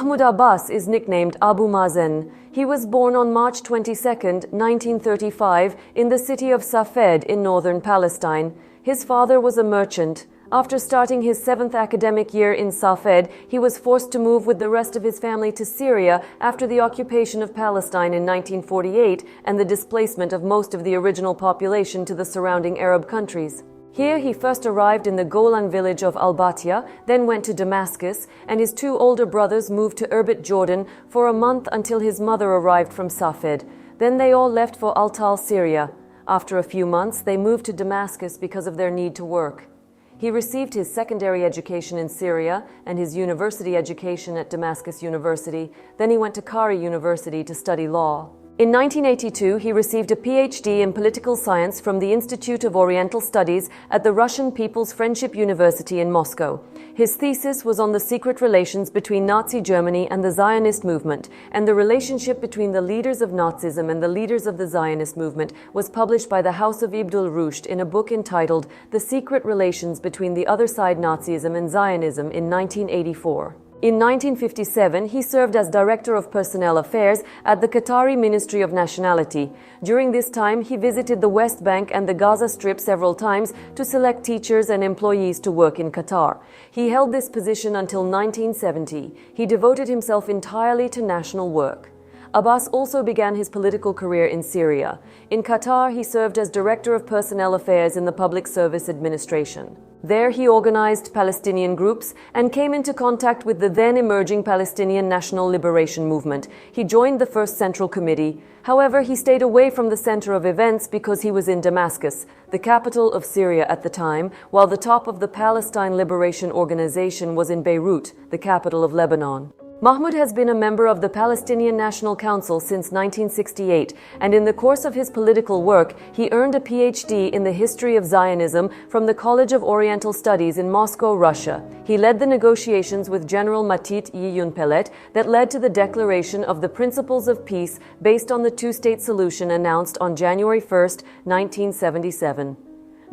Mahmoud Abbas is nicknamed Abu Mazen. He was born on March 22, 1935, in the city of Safed in northern Palestine. His father was a merchant. After starting his 7th academic year in Safed, he was forced to move with the rest of his family to Syria after the occupation of Palestine in 1948 and the displacement of most of the original population to the surrounding Arab countries. Here he first arrived in the Golan village of Al-Batiha, then went to Damascus, and his 2 older brothers moved to Irbid, Jordan, for a month until his mother arrived from Safed. Then they all left for Al-Tal, Syria. After a few months, they moved to Damascus because of their need to work. He received his secondary education in Syria and his university education at Damascus University. Then he went to Qari University to study law. In 1982, he received a PhD in political science from the Institute of Oriental Studies at the Russian People's Friendship University in Moscow. His thesis was on the secret relations between Nazi Germany and the Zionist movement, and the relationship between the leaders of Nazism and the leaders of the Zionist movement was published by the House of Ibn Rushd in a book entitled The Secret Relations Between the Other Side Nazism and Zionism in 1984. In 1957, he served as Director of Personnel Affairs at the Qatari Ministry of Nationality. During this time, he visited the West Bank and the Gaza Strip several times to select teachers and employees to work in Qatar. He held this position until 1970. He devoted himself entirely to national work. Abbas also began his political career in Syria. In Qatar, he served as Director of Personnel Affairs in the Public Service Administration. There he organized Palestinian groups and came into contact with the then emerging Palestinian National Liberation Movement. He joined the First Central Committee. However, he stayed away from the center of events because he was in Damascus, the capital of Syria at the time, while the top of the Palestine Liberation Organization was in Beirut, the capital of Lebanon. Mahmoud has been a member of the Palestinian National Council since 1968, and in the course of his political work, he earned a PhD in the history of Zionism from the College of Oriental Studies in Moscow, Russia. He led the negotiations with General Matit Yiyunpelet that led to the declaration of the Principles of Peace based on the two-state solution announced on January 1, 1977.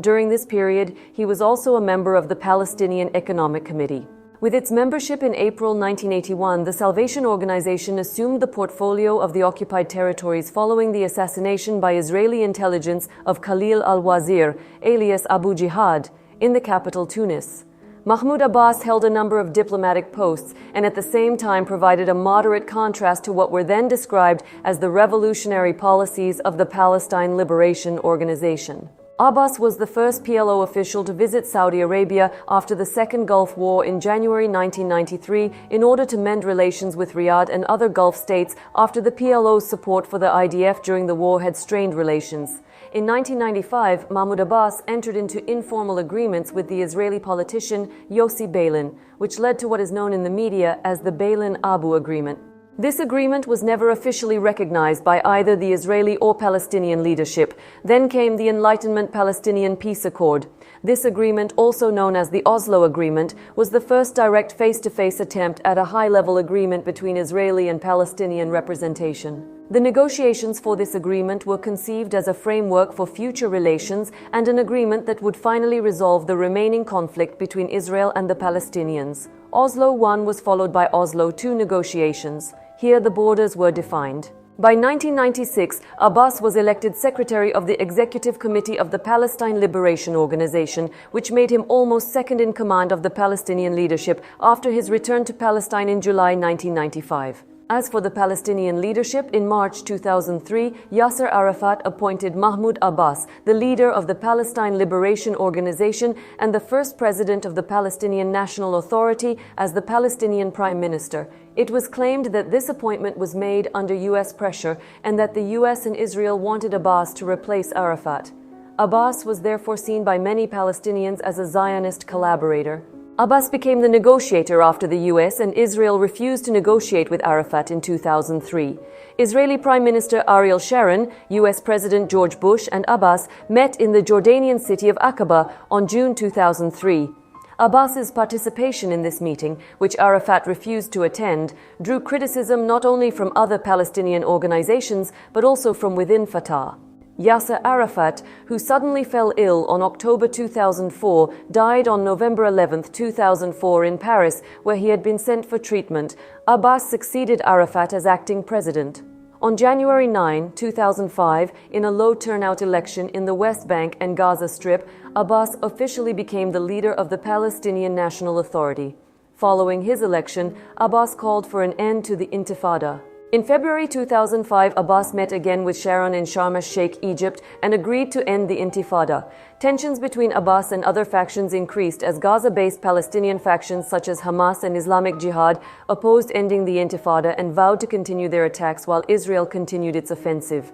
During this period, he was also a member of the Palestinian Economic Committee. With its membership in April 1981, the Salvation Organization assumed the portfolio of the occupied territories following the assassination by Israeli intelligence of Khalil al-Wazir, alias Abu Jihad, in the capital Tunis. Mahmoud Abbas held a number of diplomatic posts and at the same time provided a moderate contrast to what were then described as the revolutionary policies of the Palestine Liberation Organization. Abbas was the first PLO official to visit Saudi Arabia after the Second Gulf War in January 1993 in order to mend relations with Riyadh and other Gulf states after the PLO's support for the IDF during the war had strained relations. In 1995, Mahmoud Abbas entered into informal agreements with the Israeli politician Yossi Beilin, which led to what is known in the media as the Beilin-Abu Agreement. This agreement was never officially recognized by either the Israeli or Palestinian leadership. Then came the Enlightenment Palestinian Peace Accord. This agreement, also known as the Oslo Agreement, was the first direct face-to-face attempt at a high-level agreement between Israeli and Palestinian representation. The negotiations for this agreement were conceived as a framework for future relations and an agreement that would finally resolve the remaining conflict between Israel and the Palestinians. Oslo I was followed by Oslo II negotiations. Here the borders were defined. By 1996, Abbas was elected Secretary of the Executive Committee of the Palestine Liberation Organization, which made him almost second in command of the Palestinian leadership after his return to Palestine in July 1995. As for the Palestinian leadership, in March 2003, Yasser Arafat appointed Mahmoud Abbas, the leader of the Palestine Liberation Organization and the first president of the Palestinian National Authority, as the Palestinian Prime Minister. It was claimed that this appointment was made under U.S. pressure and that the U.S. and Israel wanted Abbas to replace Arafat. Abbas was therefore seen by many Palestinians as a Zionist collaborator. Abbas became the negotiator after the US and Israel refused to negotiate with Arafat in 2003. Israeli Prime Minister Ariel Sharon, US President George Bush and Abbas met in the Jordanian city of Aqaba on June 2003. Abbas's participation in this meeting, which Arafat refused to attend, drew criticism not only from other Palestinian organizations but also from within Fatah. Yasser Arafat, who suddenly fell ill on October 2004, died on November 11, 2004 in Paris, where he had been sent for treatment. Abbas succeeded Arafat as acting president. On January 9, 2005, in a low-turnout election in the West Bank and Gaza Strip, Abbas officially became the leader of the Palestinian National Authority. Following his election, Abbas called for an end to the Intifada. In February 2005, Abbas met again with Sharon in Sharm el-Sheikh, Egypt, and agreed to end the Intifada. Tensions between Abbas and other factions increased as Gaza-based Palestinian factions such as Hamas and Islamic Jihad opposed ending the Intifada and vowed to continue their attacks while Israel continued its offensive.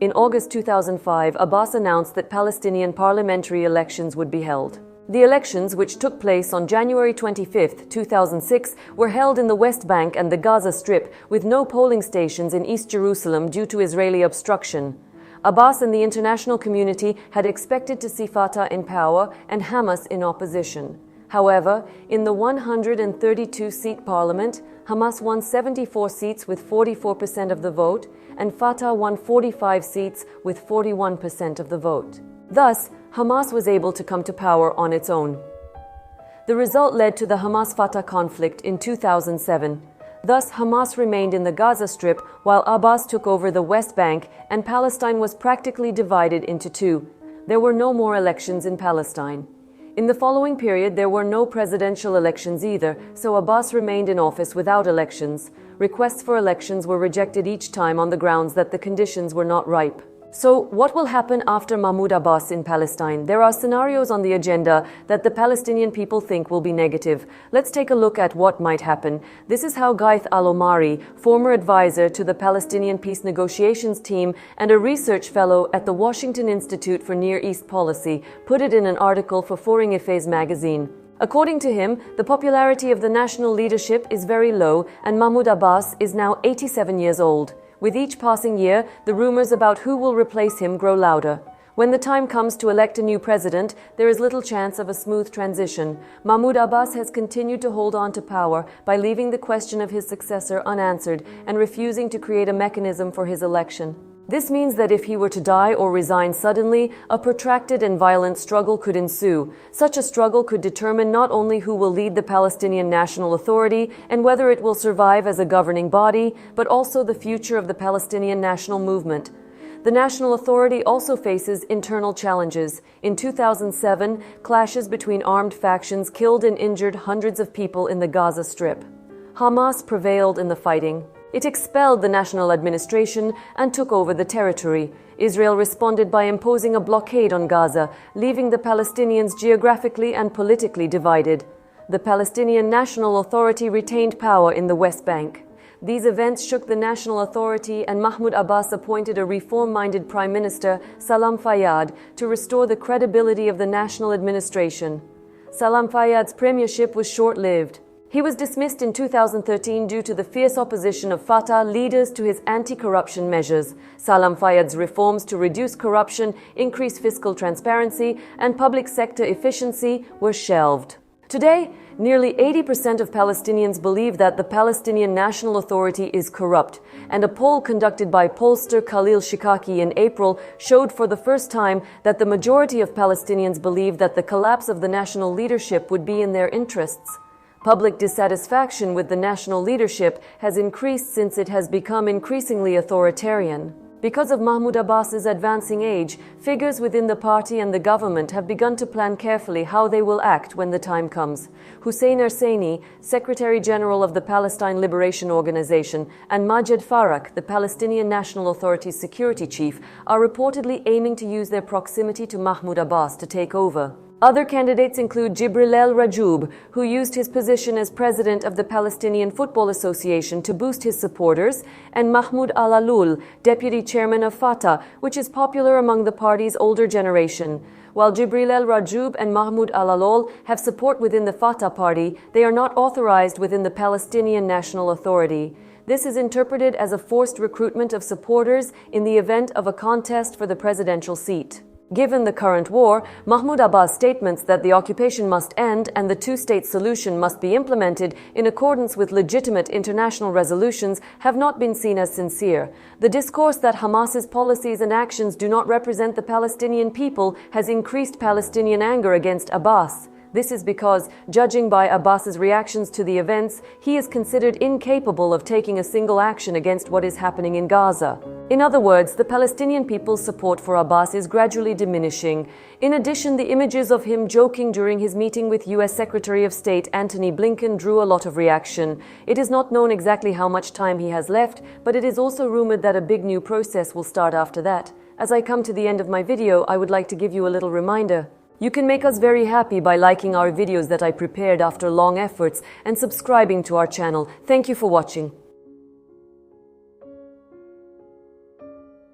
In August 2005, Abbas announced that Palestinian parliamentary elections would be held. The elections, which took place on January 25, 2006, were held in the West Bank and the Gaza Strip, with no polling stations in East Jerusalem due to Israeli obstruction. Abbas and the international community had expected to see Fatah in power and Hamas in opposition. However, in the 132-seat parliament, Hamas won 74 seats with 44% of the vote, and Fatah won 45 seats with 41% of the vote. Thus, Hamas was able to come to power on its own. The result led to the Hamas-Fatah conflict in 2007. Thus, Hamas remained in the Gaza Strip while Abbas took over the West Bank, and Palestine was practically divided into two. There were no more elections in Palestine. In the following period, there were no presidential elections either, so Abbas remained in office without elections. Requests for elections were rejected each time on the grounds that the conditions were not ripe. So, what will happen after Mahmoud Abbas in Palestine? There are scenarios on the agenda that the Palestinian people think will be negative. Let's take a look at what might happen. This is how Gaith Al-Omari, former advisor to the Palestinian peace negotiations team and a research fellow at the Washington Institute for Near East Policy, put it in an article for Foreign Affairs magazine. According to him, the popularity of the national leadership is very low, and Mahmoud Abbas is now 87 years old. With each passing year, the rumors about who will replace him grow louder. When the time comes to elect a new president, there is little chance of a smooth transition. Mahmoud Abbas has continued to hold on to power by leaving the question of his successor unanswered and refusing to create a mechanism for his election. This means that if he were to die or resign suddenly, a protracted and violent struggle could ensue. Such a struggle could determine not only who will lead the Palestinian National Authority and whether it will survive as a governing body, but also the future of the Palestinian national movement. The National Authority also faces internal challenges. In 2007, clashes between armed factions killed and injured hundreds of people in the Gaza Strip. Hamas prevailed in the fighting. It expelled the national administration and took over the territory. Israel responded by imposing a blockade on Gaza, leaving the Palestinians geographically and politically divided. The Palestinian National Authority retained power in the West Bank. These events shook the National Authority, and Mahmoud Abbas appointed a reform-minded Prime Minister, Salam Fayyad, to restore the credibility of the national administration. Salam Fayyad's premiership was short-lived. He was dismissed in 2013 due to the fierce opposition of Fatah leaders to his anti-corruption measures. Salam Fayyad's reforms to reduce corruption, increase fiscal transparency, and public sector efficiency were shelved. Today, nearly 80% of Palestinians believe that the Palestinian National Authority is corrupt, and a poll conducted by pollster Khalil Shikaki in April showed for the first time that the majority of Palestinians believe that the collapse of the national leadership would be in their interests. Public dissatisfaction with the national leadership has increased since it has become increasingly authoritarian. Because of Mahmoud Abbas's advancing age, figures within the party and the government have begun to plan carefully how they will act when the time comes. Hussein Ersaini, Secretary General of the Palestine Liberation Organization, and Majed Farak, the Palestinian National Authority's security chief, are reportedly aiming to use their proximity to Mahmoud Abbas to take over. Other candidates include Jibril El-Rajoub, who used his position as president of the Palestinian Football Association to boost his supporters, and Mahmoud Al-Alul, deputy chairman of Fatah, which is popular among the party's older generation. While Jibril El-Rajoub and Mahmoud Al-Alul have support within the Fatah party, they are not authorized within the Palestinian National Authority. This is interpreted as a forced recruitment of supporters in the event of a contest for the presidential seat. Given the current war, Mahmoud Abbas' statements that the occupation must end and the two-state solution must be implemented in accordance with legitimate international resolutions have not been seen as sincere. The discourse that Hamas's policies and actions do not represent the Palestinian people has increased Palestinian anger against Abbas. This is because, judging by Abbas's reactions to the events, he is considered incapable of taking a single action against what is happening in Gaza. In other words, the Palestinian people's support for Abbas is gradually diminishing. In addition, the images of him joking during his meeting with U.S. Secretary of State Antony Blinken drew a lot of reaction. It is not known exactly how much time he has left, but it is also rumored that a big new process will start after that. As I come to the end of my video, I would like to give you a little reminder. You can make us very happy by liking our videos that I prepared after long efforts and subscribing to our channel. Thank you for watching.